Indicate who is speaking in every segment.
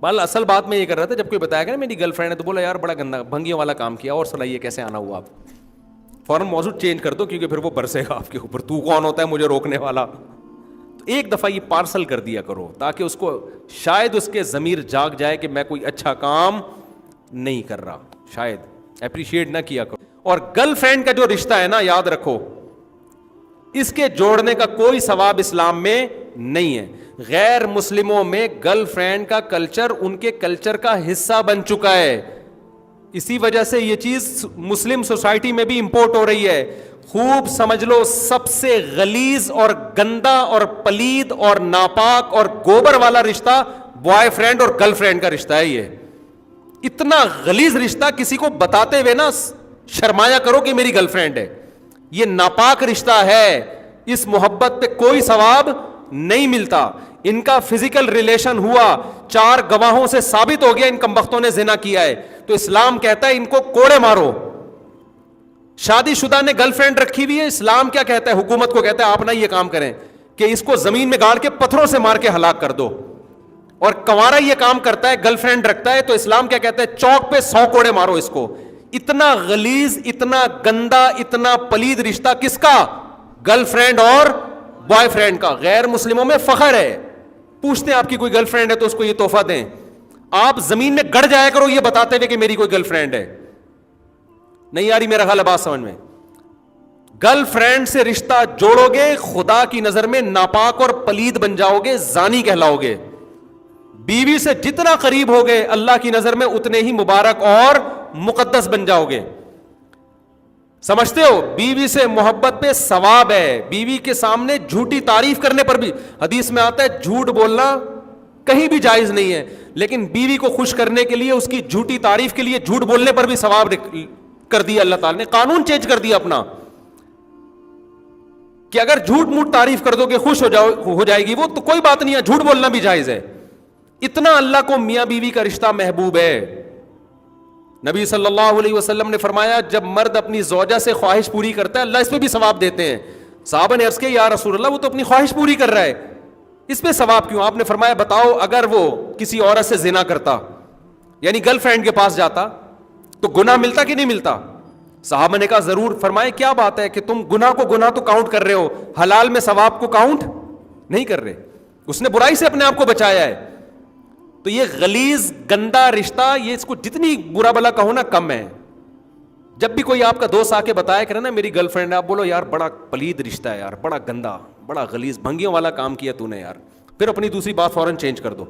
Speaker 1: بال اصل بات میں یہ کر رہا تھا، جب کوئی بتایا کہ نا میری گرل فرینڈ ہے تو بولا یار بڑا گندا بھنگیوں والا کام کیا، اور سنائیے کیسے آنا ہوا آپ. فوراً موضوع چینج کر دو کیونکہ پھر وہ برسے گا آپ کے اوپر، تو کون ہوتا ہے مجھے روکنے والا. تو ایک دفعہ یہ پارسل کر دیا کرو تاکہ اس کو شاید اس کے ضمیر جاگ جائے کہ میں کوئی اچھا کام نہیں کر رہا، شاید اپریشیٹ نہ کیا کرو. اور گرل فرینڈ کا جو رشتہ ہے نا، یاد رکھو اس کے جوڑنے کا کوئی ثواب اسلام میں نہیں ہے. غیر مسلموں میں گرل فرینڈ کا کلچر ان کے کلچر کا حصہ بن چکا ہے، اسی وجہ سے یہ چیز مسلم سوسائٹی میں بھی امپورٹ ہو رہی ہے. خوب سمجھ لو، سب سے غلیظ اور گندا اور پلید اور ناپاک اور گوبر والا رشتہ بوائے فرینڈ اور گرل فرینڈ کا رشتہ ہے. یہ اتنا غلیظ رشتہ کسی کو بتاتے ہوئے نا شرمایا کرو کہ میری گرل فرینڈ ہے. یہ ناپاک رشتہ ہے، اس محبت پہ کوئی ثواب نہیں ملتا. ان کا فزیکل ریلیشن ہوا، 4 گواہوں سے ثابت ہو گیا ان کمبختوں نے زنا کیا ہے، تو اسلام کہتا ہے ان کو کوڑے مارو. شادی شدہ نے گرل فرینڈ رکھی ہوئی ہے، اسلام کیا کہتا ہے؟ حکومت کو کہتا ہے آپ نہ یہ کام کریں کہ اس کو زمین میں گاڑ کے پتھروں سے مار کے ہلاک کر دو. اور کنوارا یہ کام کرتا ہے، گرل فرینڈ رکھتا ہے، تو اسلام کیا کہتا ہے؟ چوک پہ 100 کوڑے مارو اس کو. اتنا غلیظ، اتنا گندا، اتنا پلید رشتہ کس کا؟ گرل فرینڈ اور بوائے فرینڈ کا. غیر مسلموں میں فخر ہے، پوچھتے ہیں آپ کی کوئی گرل فرینڈ ہے تو اس کو یہ تحفہ دیں. آپ زمین میں گڑ جایا کرو یہ بتاتے ہوئے کہ میری کوئی گرل فرینڈ ہے. نہیں آ رہی میرا خیال بات سمجھ میں؟ گرل فرینڈ سے رشتہ جوڑو گے، خدا کی نظر میں ناپاک اور پلید بن جاؤ گے، زانی کہلاؤ گے. بیوی سے جتنا قریب ہوگے اللہ کی نظر میں اتنے ہی مبارک اور مقدس بن جاؤ گے. سمجھتے ہو؟ بیوی سے محبت پہ ثواب ہے. بیوی کے سامنے جھوٹی تعریف کرنے پر بھی، حدیث میں آتا ہے جھوٹ بولنا کہیں بھی جائز نہیں ہے، لیکن بیوی کو خوش کرنے کے لیے، اس کی جھوٹی تعریف کے لیے جھوٹ بولنے پر بھی ثواب کر دیا. اللہ تعالی نے قانون چینج کر دیا اپنا کہ اگر جھوٹ موٹ تعریف کر دو کہ خوش ہو جائے گی وہ، تو کوئی بات نہیں ہے، جھوٹ بولنا بھی جائز ہے. اتنا اللہ کو میاں بیوی کا رشتہ محبوب ہے. نبی صلی اللہ علیہ وسلم نے فرمایا جب مرد اپنی زوجہ سے خواہش پوری کرتا ہے اللہ اس پہ بھی ثواب دیتے ہیں. صحابہ نے عرض کیا یا رسول اللہ وہ تو اپنی خواہش پوری کر رہا ہے، اس پہ ثواب کیوں؟ آپ نے فرمایا بتاؤ اگر وہ کسی عورت سے زنا کرتا، یعنی گرل فرینڈ کے پاس جاتا، تو گناہ ملتا کہ نہیں ملتا؟ صحابہ نے کہا ضرور. فرمائے کیا بات ہے کہ تم گناہ کو گناہ تو کاؤنٹ کر رہے ہو، حلال میں ثواب کو کاؤنٹ نہیں کر رہے. اس نے برائی سے اپنے آپ کو بچایا ہے. تو یہ غلیظ گندا رشتہ، یہ اس کو جتنی برا بلا کہو نا کم ہے. جب بھی کوئی آپ کا دوست آ کے بتایا کرے نا میری گرل فرینڈ ہے، آپ بولو یار بڑا پلید رشتہ ہے یار، بڑا گندا، بڑا غلیظ، بھنگیوں والا کام کیا تو نے یار. پھر اپنی دوسری بات فوراً چینج کر دو.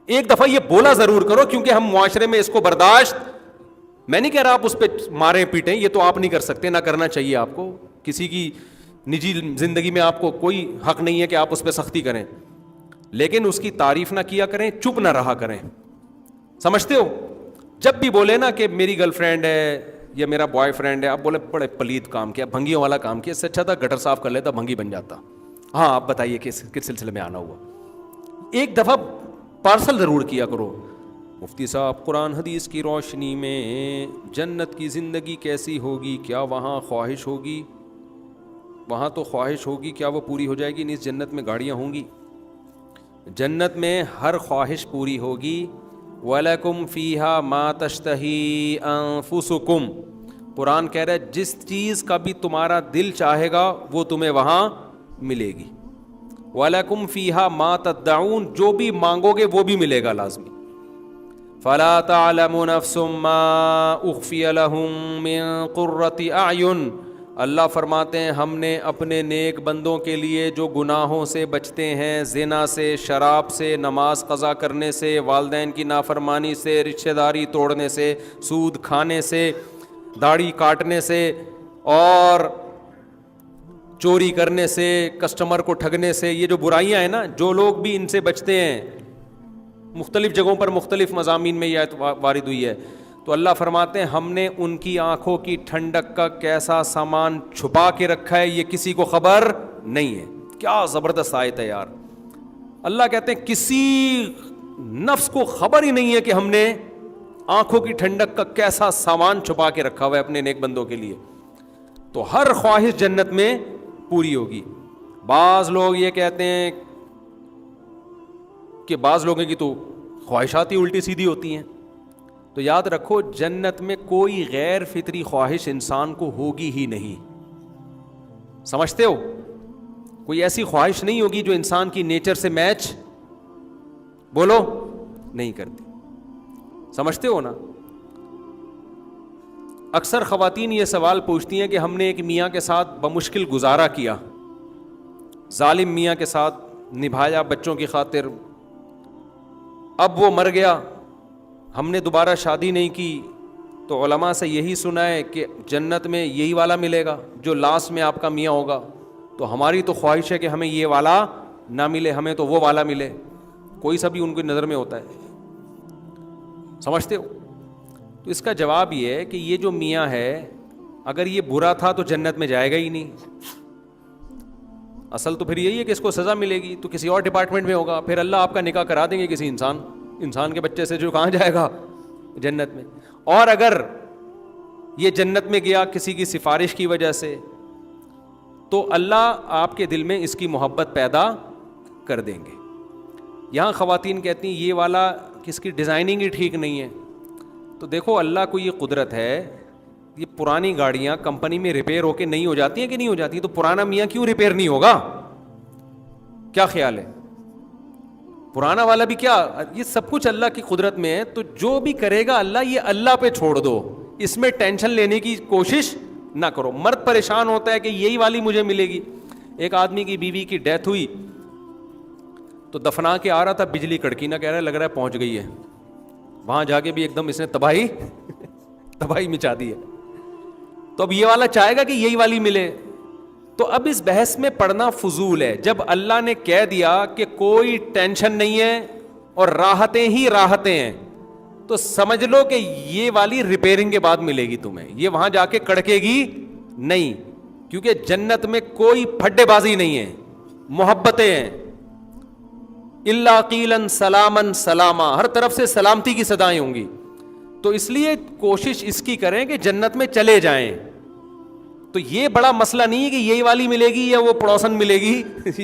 Speaker 1: ایک دفعہ یہ بولا ضرور کرو، کیونکہ ہم معاشرے میں اس کو برداشت، میں نہیں کہہ رہا آپ اس پہ ماریں پیٹیں، یہ تو آپ نہیں کر سکتے، نہ کرنا چاہیے آپ کو. کسی کی نجی زندگی میں آپ کو کوئی حق نہیں ہے کہ آپ اس پہ سختی کریں، لیکن اس کی تعریف نہ کیا کریں، چپ نہ رہا کریں. سمجھتے ہو؟ جب بھی بولے نا کہ میری گرل فرینڈ ہے یا میرا بوائے فرینڈ ہے، آپ بولے بڑے پلید کام کیا، بھنگیوں والا کام کیا، اس سے اچھا تھا گٹر صاف کر لیتا، بھنگی بن جاتا. ہاں آپ بتائیے کس سلسلے میں آنا ہوا. ایک دفعہ پارسل ضرور کیا کرو. مفتی صاحب قرآن حدیث کی روشنی میں جنت کی زندگی کیسی ہوگی؟ کیا وہاں خواہش ہوگی؟ وہاں تو خواہش ہوگی، کیا وہ پوری ہو جائے گی؟ نہیں، جنت میں گاڑیاں ہوں گی، جنت میں ہر خواہش پوری ہوگی. وَلَكُمْ فِيهَا مَا تَشْتَهِي أَنفُسُكُمْ. قرآن کہہ رہا ہے جس چیز کا بھی تمہارا دل چاہے گا وہ تمہیں وہاں ملے گی. وَلَكُمْ فِيهَا مَا تَدَّعُونَ. جو بھی مانگو گے وہ بھی ملے گا لازمی. فَلَا تَعْلَمُ نَفْسٌ مَا أُخْفِيَ لَهُم مِّن قُرَّةِ أَعْيُنٍ. اللہ فرماتے ہیں ہم نے اپنے نیک بندوں کے لیے جو گناہوں سے بچتے ہیں، زنا سے، شراب سے، نماز قضا کرنے سے، والدین کی نافرمانی سے، رشتہ داری توڑنے سے، سود کھانے سے، داڑھی کاٹنے سے، اور چوری کرنے سے، کسٹمر کو ٹھگنے سے، یہ جو برائیاں ہیں نا، جو لوگ بھی ان سے بچتے ہیں، مختلف جگہوں پر مختلف مضامین میں یہ آیت وارد ہوئی ہے، تو اللہ فرماتے ہیں ہم نے ان کی آنکھوں کی ٹھنڈک کا کیسا سامان چھپا کے رکھا ہے یہ کسی کو خبر نہیں ہے. کیا زبردست آیت ہے یار. اللہ کہتے ہیں کسی نفس کو خبر ہی نہیں ہے کہ ہم نے آنکھوں کی ٹھنڈک کا کیسا سامان چھپا کے رکھا ہوا ہے اپنے نیک بندوں کے لیے. تو ہر خواہش جنت میں پوری ہوگی. بعض لوگ یہ کہتے ہیں کہ بعض لوگوں کی تو خواہشات ہی الٹی سیدھی ہوتی ہیں. تو یاد رکھو جنت میں کوئی غیر فطری خواہش انسان کو ہوگی ہی نہیں. سمجھتے ہو؟ کوئی ایسی خواہش نہیں ہوگی جو انسان کی نیچر سے میچ بولو نہیں کرتی. سمجھتے ہو نا؟ اکثر خواتین یہ سوال پوچھتی ہیں کہ ہم نے ایک میاں کے ساتھ بمشکل گزارا کیا, ظالم میاں کے ساتھ نبھایا بچوں کی خاطر, اب وہ مر گیا, ہم نے دوبارہ شادی نہیں کی, تو علماء سے یہی سنا ہے کہ جنت میں یہی والا ملے گا جو لاسٹ میں آپ کا میاں ہوگا. تو ہماری تو خواہش ہے کہ ہمیں یہ والا نہ ملے, ہمیں تو وہ والا ملے. کوئی سا بھی ان کی نظر میں ہوتا ہے. سمجھتے ہو؟ تو اس کا جواب یہ ہے کہ یہ جو میاں ہے اگر یہ برا تھا تو جنت میں جائے گا ہی نہیں. اصل تو پھر یہی ہے کہ اس کو سزا ملے گی تو کسی اور ڈپارٹمنٹ میں ہوگا, پھر اللہ آپ کا نکاح کرا دیں گے کسی انسان کے بچے سے جو کہاں جائے گا جنت میں. اور اگر یہ جنت میں گیا کسی کی سفارش کی وجہ سے تو اللہ آپ کے دل میں اس کی محبت پیدا کر دیں گے. یہاں خواتین کہتی ہیں یہ والا کس کی ڈیزائننگ ہی ٹھیک نہیں ہے. تو دیکھو اللہ کو یہ قدرت ہے, یہ پرانی گاڑیاں کمپنی میں ریپیئر ہو کے نہیں ہو جاتی ہیں کہ نہیں ہو جاتی, تو پرانا میاں کیوں ریپیئر نہیں ہوگا؟ کیا خیال ہے؟ پرانا والا بھی کیا, یہ سب کچھ اللہ کی قدرت میں ہے. تو جو بھی کرے گا اللہ, یہ اللہ پہ چھوڑ دو, اس میں ٹینشن لینے کی کوشش نہ کرو. مرد پریشان ہوتا ہے کہ یہی والی مجھے ملے گی. ایک آدمی کی بیوی کی ڈیتھ ہوئی تو دفنا کے آ رہا تھا, بجلی کڑکی نہ, کہہ رہا ہے لگ رہا ہے پہنچ گئی ہے. وہاں جا کے بھی ایک دم اس نے تباہی مچا دی ہے. تو اب یہ والا چاہے گا کہ یہی والی ملے. تو اب اس بحث میں پڑھنا فضول ہے. جب اللہ نے کہہ دیا کہ کوئی ٹینشن نہیں ہے اور راحتیں ہی راحتیں ہیں, تو سمجھ لو کہ یہ والی ریپیئرنگ کے بعد ملے گی تمہیں, یہ وہاں جا کے کڑکے گی نہیں. کیونکہ جنت میں کوئی پھڈے بازی نہیں ہے, محبتیں ہیں. الا قیلا سلاما سلاما, ہر طرف سے سلامتی کی صدائیں ہوں گی. تو اس لیے کوشش اس کی کریں کہ جنت میں چلے جائیں. تو یہ بڑا مسئلہ نہیں ہے کہ یہی والی ملے گی یا وہ پڑوسن ملے گی,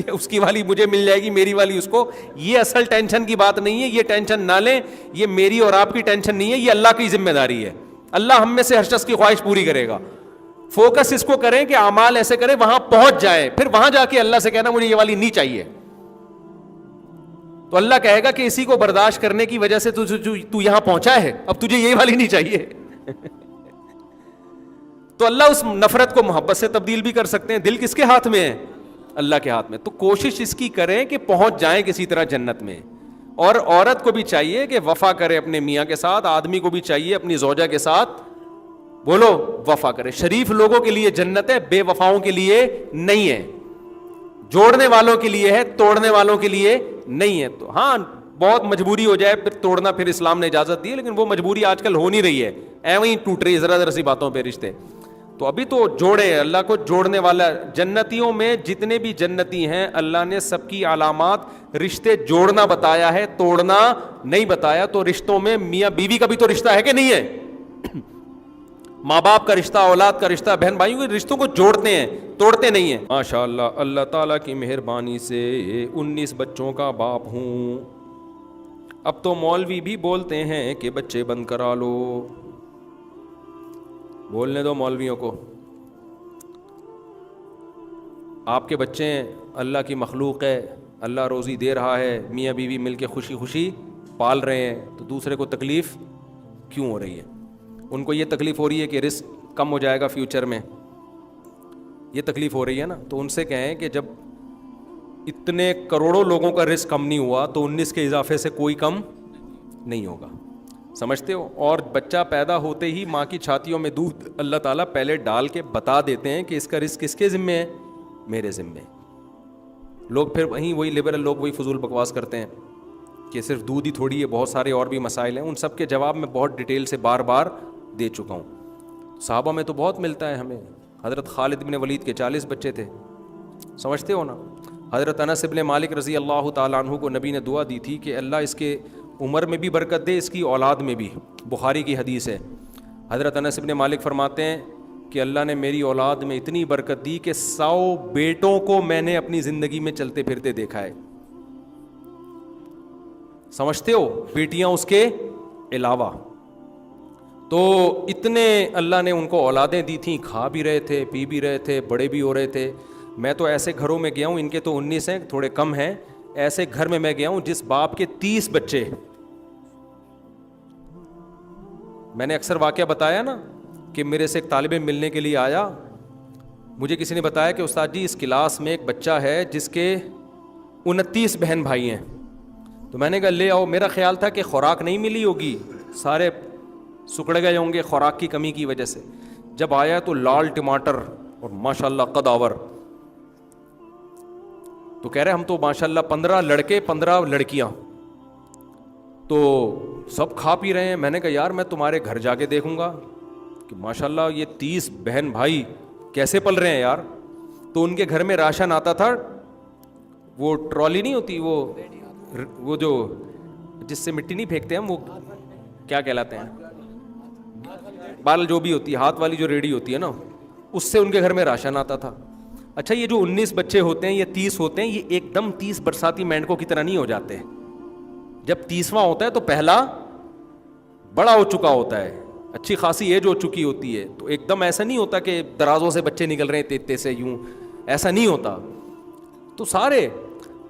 Speaker 1: اس کی والی مجھے مل جائے گی, میری والی اس کو. یہ اصل ٹینشن کی بات نہیں ہے, یہ ٹینشن نہ لیں. یہ میری اور آپ کی ٹینشن نہیں ہے, یہ اللہ کی ذمہ داری ہے. اللہ ہم میں سے ہر شخص کی خواہش پوری کرے گا. فوکس اس کو کریں کہ اعمال ایسے کریں وہاں پہنچ جائیں, پھر وہاں جا کے اللہ سے کہنا مجھے یہ والی نہیں چاہیے. تو اللہ کہے گا کہ اسی کو برداشت کرنے کی وجہ سے تو یہاں پہنچا ہے, اب تجھے یہ والی نہیں چاہیے. تو اللہ اس نفرت کو محبت سے تبدیل بھی کر سکتے ہیں. دل کس کے ہاتھ میں ہے؟ اللہ کے ہاتھ میں. تو کوشش اس کی کریں کہ پہنچ جائیں کسی طرح جنت میں. اور عورت کو بھی چاہیے کہ وفا کرے اپنے میاں کے ساتھ, آدمی کو بھی چاہیے اپنی زوجہ کے ساتھ بولو وفا کرے. شریف لوگوں کے لیے جنت ہے, بے وفاؤں کے لیے نہیں ہے. جوڑنے والوں کے لیے ہے, توڑنے والوں کے لیے نہیں ہے. تو ہاں بہت مجبوری ہو جائے پھر توڑنا, پھر اسلام نے اجازت دی, لیکن وہ مجبوری آج کل ہو نہیں رہی ہے, ایویں ہی ٹوٹ رہی ہے ذرا ذرا سی باتوں پہ رشتے. تو ابھی تو جوڑے, اللہ کو جوڑنے والا. جنتیوں میں جتنے بھی جنتی ہیں اللہ نے سب کی علامات رشتے جوڑنا بتایا ہے, توڑنا نہیں بتایا. تو رشتوں میں میاں بیوی کا بھی تو رشتہ ہے کہ نہیں ہے؟ ماں باپ کا رشتہ, اولاد کا رشتہ, بہن بھائیوں کے رشتوں کو جوڑتے ہیں, توڑتے نہیں ہیں. ماشاء اللہ, اللہ تعالیٰ کی مہربانی سے 19 بچوں کا باپ ہوں. اب تو مولوی بھی بولتے ہیں کہ بچے بند کرا لو. بولنے دو مولویوں کو, آپ کے بچے ہیں, اللہ کی مخلوق ہے, اللہ روزی دے رہا ہے, میاں بیوی مل کے خوشی خوشی پال رہے ہیں, تو دوسرے کو تکلیف کیوں ہو رہی ہے؟ ان کو یہ تکلیف ہو رہی ہے کہ رزق کم ہو جائے گا فیوچر میں, یہ تکلیف ہو رہی ہے نا. تو ان سے کہیں کہ جب اتنے کروڑوں لوگوں کا رزق کم نہیں ہوا تو 19 کے اضافے سے کوئی کم نہیں ہوگا. سمجھتے ہو؟ اور بچہ پیدا ہوتے ہی ماں کی چھاتیوں میں دودھ اللہ تعالیٰ پہلے ڈال کے بتا دیتے ہیں کہ اس کا رزق کس کے ذمے ہے؟ میرے ذمے. لوگ پھر وہی لبرل لوگ وہی فضول بکواس کرتے ہیں کہ صرف دودھ ہی تھوڑی ہے, بہت سارے اور بھی مسائل ہیں. ان سب کے جواب میں بہت ڈیٹیل سے بار بار دے چکا ہوں. صحابہ میں تو بہت ملتا ہے ہمیں. حضرت خالد بن ولید کے 40 بچے تھے, سمجھتے ہو نا. حضرت انس بن مالک رضی اللہ تعالیٰ عنہ کو نبی نے دعا دی تھی کہ اللہ اس کے عمر میں بھی برکت دے, اس کی اولاد میں بھی. بخاری کی حدیث ہے. حضرت انس بن مالک فرماتے ہیں کہ اللہ نے میری اولاد میں اتنی برکت دی کہ 100 بیٹوں کو میں نے اپنی زندگی میں چلتے پھرتے دیکھا ہے. سمجھتے ہو, بیٹیاں اس کے علاوہ. تو اتنے اللہ نے ان کو اولادیں دی تھیں, کھا بھی رہے تھے, پی بھی رہے تھے, بڑے بھی ہو رہے تھے. میں تو ایسے گھروں میں گیا ہوں, ان کے تو 19 ہیں, تھوڑے کم ہیں, ایسے گھر میں گیا ہوں جس باپ کے 30 بچے. میں نے اکثر واقعہ بتایا نا کہ میرے سے ایک طالب علم ملنے کے لیے آیا, مجھے کسی نے بتایا کہ استاد جی اس کلاس میں ایک بچہ ہے جس کے 29 بہن بھائی ہیں. تو میں نے کہا لے آؤ. میرا خیال تھا کہ خوراک نہیں ملی ہوگی, سارے سکڑ گئے ہوں گے خوراک کی کمی کی وجہ سے. جب آیا تو لال ٹماٹر اور ماشاء اللہ قداور. تو کہہ رہے ہم تو ماشاء اللہ 15 لڑکے 15 لڑکیاں, تو سب کھا پی رہے ہیں. میں نے کہا یار میں تمہارے گھر جا کے دیکھوں گا کہ ماشاء اللہ یہ 30 بہن بھائی کیسے پل رہے ہیں یار. تو ان کے گھر میں راشن آتا تھا, وہ ٹرالی نہیں ہوتی, وہ جو جس سے مٹی نہیں پھینکتے ہم, وہ کیا کہلاتے ہیں, بال جو بھی ہوتی ہے, ہاتھ والی جو ریڈی ہوتی ہے نا, اس سے ان کے گھر میں راشن آتا تھا. اچھا یہ جو 19 بچے ہوتے ہیں, یہ 30 ہوتے ہیں, یہ ایک دم 30 برساتی مینڈکوں کی طرح نہیں ہو جاتے. جب 30واں ہوتا ہے تو پہلا بڑا ہو چکا ہوتا ہے, اچھی خاصی ایج ہو چکی ہوتی ہے, تو ایک دم ایسا نہیں ہوتا کہ درازوں سے بچے نکل رہے ہیں تیتے سے یوں, ایسا نہیں ہوتا. تو سارے,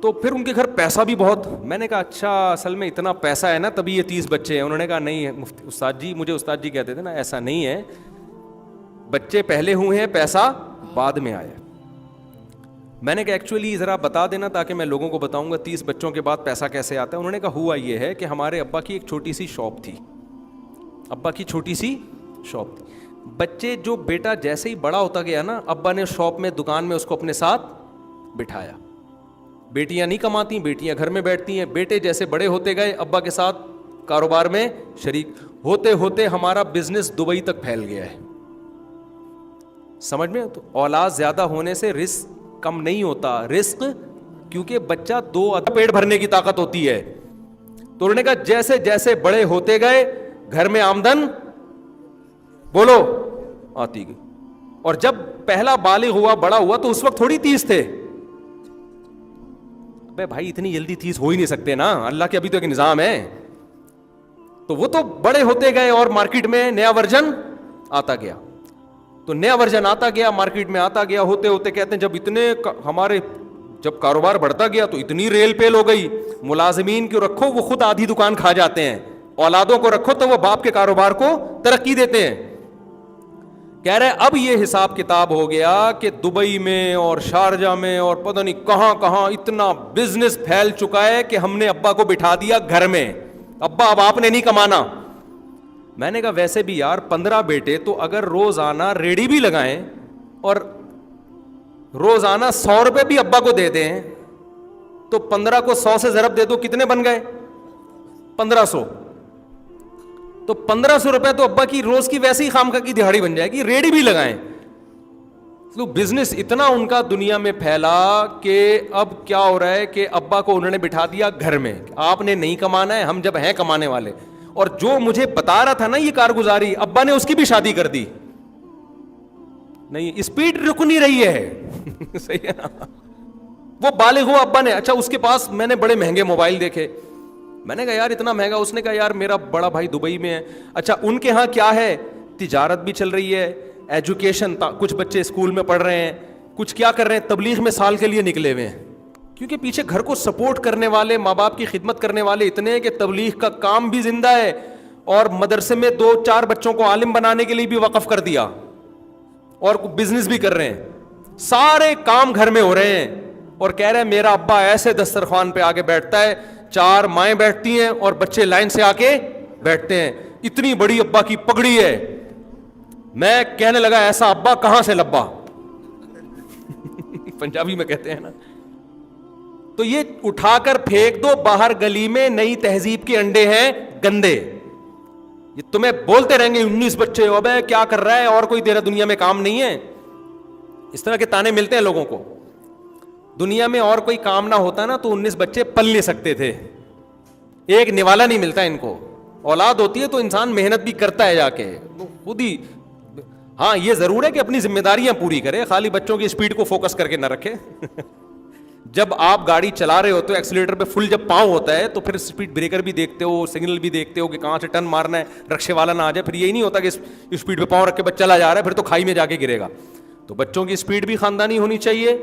Speaker 1: تو پھر ان کے گھر پیسہ بھی بہت. میں نے کہا اچھا اصل میں اتنا پیسہ ہے نا تبھی یہ 30 بچے ہیں. انہوں نے کہا نہیں استاد جی, مجھے استاد جی کہتے تھے نا, ایسا نہیں ہے, بچے پہلے ہوئے ہیں, پیسہ بعد میں آیا. میں نے کہا ایکچولی ذرا بتا دینا تاکہ میں لوگوں کو بتاؤں گا 30 بچوں کے بعد پیسہ کیسے آتا ہے. انہوں نے کہا ہوا یہ ہے کہ ہمارے ابا کی ایک چھوٹی سی شاپ تھی, ابا کی چھوٹی سی شاپ تھی. بچے جو بیٹا جیسے ہی بڑا ہوتا گیا نا, ابا نے شاپ میں دکان میں اس کو اپنے ساتھ بٹھایا. بیٹیاں نہیں کماتی, بیٹیاں گھر میں بیٹھتی ہیں. بیٹے جیسے بڑے ہوتے گئے ابا کے ساتھ کاروبار میں شریک ہوتے ہوتے ہمارا بزنس دبئی تک پھیل گیا ہے. سمجھ میں, تو اولاد زیادہ ہونے سے رزق کم نہیں ہوتا. رزق کیونکہ بچہ 2 پیٹ بھرنے کی طاقت ہوتی ہے. تو انہوں نے کہا جیسے جیسے بڑے ہوتے گئے گھر میں آمدن بولو آتی گئی. اور جب پہلا بالغ ہوا, بڑا ہوا, تو اس وقت تھوڑی 30 تھے. بے بھائی اتنی جلدی 30 ہو ہی نہیں سکتے نا, اللہ کے ابھی تو ایک نظام ہے. تو وہ تو بڑے ہوتے گئے اور مارکیٹ میں نیا ورژن آتا گیا. تو نیا ورژن آتا گیا, مارکیٹ میں آتا گیا, ہوتے ہوتے کہتے ہیں جب اتنے ہمارے جب کاروبار بڑھتا گیا تو اتنی ریل پیل ہو گئی, ملازمین کو رکھو وہ خود آدھی دکان کھا جاتے ہیں, اولادوں کو رکھو تو وہ باپ کے کاروبار کو ترقی دیتے ہیں. کہہ رہے اب یہ حساب کتاب ہو گیا کہ دبئی میں اور شارجہ میں اور پتہ نہیں کہاں کہاں اتنا بزنس پھیل چکا ہے کہ ہم نے ابا کو بٹھا دیا گھر میں, ابا اب آپ نے نہیں کمانا. میں نے کہا ویسے بھی یار 15 بیٹے, تو اگر روزانہ ریڑھی بھی لگائیں اور روزانہ 100 روپے بھی ابا کو دے دیں, تو 15 کو 100 سے ضرب دے دو, کتنے بن گئے 1500. تو 1500 روپے تو ابا کی روز کی ویسے ہی خامخواہ کی دہاڑی بن جائے گی, ریڑھی بھی لگائیں. تو بزنس اتنا ان کا دنیا میں پھیلا کہ اب کیا ہو رہا ہے کہ ابا کو انہوں نے بٹھا دیا گھر میں, آپ نے نہیں کمانا ہے, ہم جب ہیں کمانے والے. اور جو مجھے بتا رہا تھا نا یہ کارگزاری, ابا نے اس کی بھی شادی کر دی. نہیں اسپیڈ رک نہیں رہی ہے صحیح ہے نا. وہ بالغ ہوا ابا نے, اچھا اس کے پاس میں نے بڑے مہنگے موبائل دیکھے. میں نے کہا یار اتنا مہنگا, اس نے کہا یار میرا بڑا بھائی دبئی میں ہے. اچھا ان کے ہاں کیا ہے, تجارت بھی چل رہی ہے, ایجوکیشن, کچھ بچے اسکول میں پڑھ رہے ہیں, کچھ کیا کر رہے ہیں, تبلیغ میں سال کے لیے نکلے ہوئے ہیں. کیونکہ پیچھے گھر کو سپورٹ کرنے والے, ماں باپ کی خدمت کرنے والے اتنے ہیں کہ تبلیغ کا کام بھی زندہ ہے, اور مدرسے میں 2-4 بچوں کو عالم بنانے کے لیے بھی وقف کر دیا, اور بزنس بھی کر رہے ہیں. سارے کام گھر میں ہو رہے ہیں. اور کہہ رہے ہیں میرا ابا ایسے دسترخوان پہ آگے بیٹھتا ہے, 4 مائیں بیٹھتی ہیں اور بچے لائن سے آ کے بیٹھتے ہیں, اتنی بڑی ابا کی پگڑی ہے. میں کہنے لگا ایسا ابا کہاں سے لبا پنجابی میں کہتے ہیں نا. تو یہ اٹھا کر پھینک دو باہر گلی میں, نئی تہذیب کے انڈے ہیں گندے. یہ تمہیں بولتے رہیں گے 19 بچے, ابے کیا کر رہا ہے, اور کوئی تیرا دنیا میں کام نہیں ہے. اس طرح کے تانے ملتے ہیں لوگوں کو. دنیا میں اور کوئی کام نہ ہوتا نا تو 19 بچے پل نہیں سکتے تھے. ایک نوالا نہیں ملتا ان کو. اولاد ہوتی ہے تو انسان محنت بھی کرتا ہے جا کے خود ہی. ہاں یہ ضرور ہے کہ اپنی ذمہ داریاں پوری کرے, خالی بچوں کی اسپیڈ کو فوکس کر کے نہ رکھے جب آپ گاڑی چلا رہے ہو تو ایکسیلیٹر پہ فل جب پاؤں ہوتا ہے تو پھر اسپیڈ بریکر بھی دیکھتے ہو, سگنل بھی دیکھتے ہو کہ کہاں سے ٹرن مارنا ہے, رکشے والا نہ آ جائے. پھر یہی نہیں ہوتا کہ اسپیڈ پہ پاؤں رکھ کے بچہ چلا جا رہا ہے, پھر تو کھائی میں جا کے گرے گا. تو بچوں کی اسپیڈ بھی خاندانی ہونی چاہیے,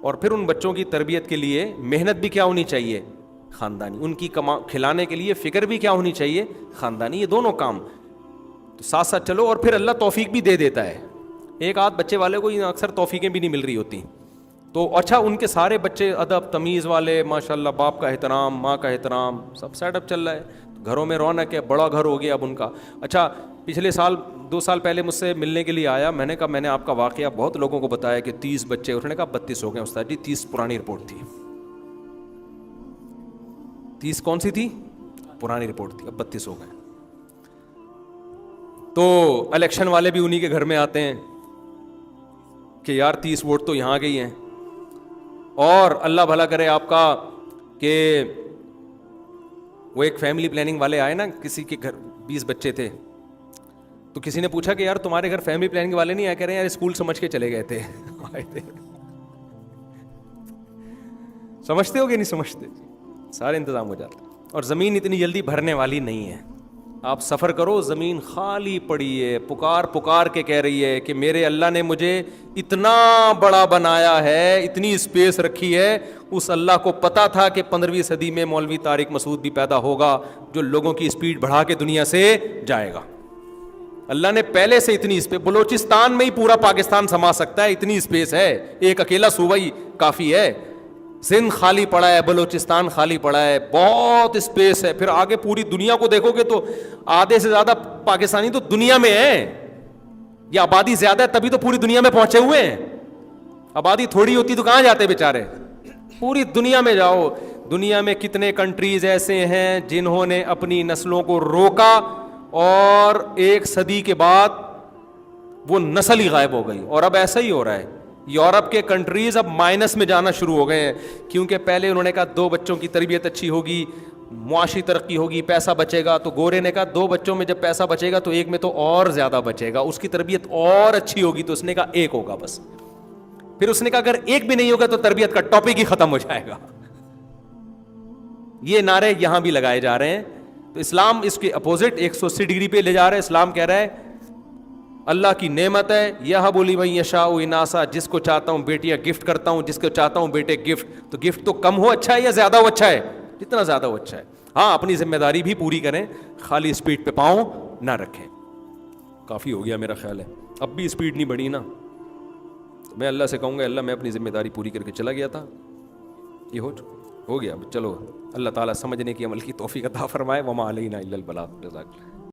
Speaker 1: اور پھر ان بچوں کی تربیت کے لیے محنت بھی کیا ہونی چاہیے, خاندانی. ان کی کھلانے کے لیے فکر بھی کیا ہونی چاہیے, خاندانی. یہ دونوں کام تو ساتھ ساتھ چلو, اور پھر اللہ توفیق بھی دے دیتا ہے. ایک آدھ بچے والے کو اکثر توفیقیں بھی نہیں مل رہی ہوتی. تو اچھا ان کے سارے بچے ادب تمیز والے, ماشاء اللہ, باپ کا احترام, ماں کا احترام, سب سیٹ اپ چل رہا ہے, گھروں میں رونق ہے, بڑا گھر ہو گیا اب ان کا. اچھا پچھلے سال 2 سال پہلے مجھ سے ملنے کے لیے آیا, میں نے کہا میں نے آپ کا واقعہ بہت لوگوں کو بتایا کہ 30 بچے, اس نے کہا 32 ہو گئے استاد جی. 30 پرانی رپورٹ تھی. 30 کون سی تھی؟ پرانی رپورٹ تھی, اب 32 ہو گئے. تو الیکشن والے بھی انہی کے گھر میں آتے ہیں کہ یار 30 ووٹ تو یہاں گئی ہیں. اور اللہ بھلا کرے آپ کا کہ وہ ایک فیملی پلاننگ والے آئے نا, کسی کے گھر 20 بچے تھے, تو کسی نے پوچھا کہ یار تمہارے گھر فیملی پلاننگ والے نہیں آئے؟ کہہ رہے ہیں یار اسکول سمجھ کے چلے گئے تھے. آئے تھے. سمجھتے ہو کہ نہیں سمجھتے؟ سارے انتظام ہو جاتے. اور زمین اتنی جلدی بھرنے والی نہیں ہے. آپ سفر کرو, زمین خالی پڑی ہے, پکار پکار کے کہہ رہی ہے کہ میرے اللہ نے مجھے اتنا بڑا بنایا ہے, اتنی اسپیس رکھی ہے. اس اللہ کو پتا تھا کہ 15ویں صدی میں مولوی طارق مسعود بھی پیدا ہوگا جو لوگوں کی اسپیڈ بڑھا کے دنیا سے جائے گا. اللہ نے پہلے سے اتنی اسپیس, بلوچستان میں ہی پورا پاکستان سما سکتا ہے, اتنی اسپیس ہے. ایک اکیلا صوبہ ہی کافی ہے. سندھ خالی پڑا ہے, بلوچستان خالی پڑا ہے, بہت اسپیس ہے. پھر آگے پوری دنیا کو دیکھو گے تو آدھے سے زیادہ پاکستانی تو دنیا میں ہیں. یہ آبادی زیادہ ہے تبھی تو پوری دنیا میں پہنچے ہوئے ہیں. آبادی تھوڑی ہوتی تو کہاں جاتے بیچارے؟ پوری دنیا میں جاؤ. دنیا میں کتنے کنٹریز ایسے ہیں جنہوں نے اپنی نسلوں کو روکا اور 1 صدی کے بعد وہ نسل ہی غائب ہو گئی. اور اب ایسا ہی ہو رہا ہے. یورپ کے کنٹریز اب مائنس میں جانا شروع ہو گئے ہیں, کیونکہ پہلے انہوں نے کہا 2 بچوں کی تربیت اچھی ہوگی, معاشی ترقی ہوگی, پیسہ بچے گا. تو گورے نے کہا 2 بچوں میں جب پیسہ بچے گا تو ایک میں تو اور زیادہ بچے گا, اس کی تربیت اور اچھی ہوگی. تو اس نے کہا 1 ہوگا بس. پھر اس نے کہا اگر 1 بھی نہیں ہوگا تو تربیت کا ٹاپک ہی ختم ہو جائے گا. یہ نعرے یہاں بھی لگائے جا رہے ہیں. تو اسلام اس کے اپوزٹ 180 ڈگری پہ لے جا رہا ہے. اسلام کہہ رہا ہے اللہ کی نعمت ہے, یہب لمن یشاء اناسا, جس کو چاہتا ہوں بیٹیاں گفٹ کرتا ہوں, جس کو چاہتا ہوں بیٹے گفٹ. تو گفٹ تو کم ہو اچھا ہے یا زیادہ ہو اچھا ہے؟ جتنا زیادہ ہو اچھا ہے. ہاں اپنی ذمہ داری بھی پوری کریں, خالی اسپیڈ پہ پاؤں نہ رکھیں. کافی ہو گیا میرا خیال ہے, اب بھی اسپیڈ نہیں بڑھی نا. میں اللہ سے کہوں گا اللہ میں اپنی ذمہ داری پوری کر کے چلا گیا تھا, یہ ہو گیا. چلو اللہ تعالیٰ سمجھنے کی عمل کی توفیق عطا فرمائے. وما علینا الا البلاغ. جزاک اللہ.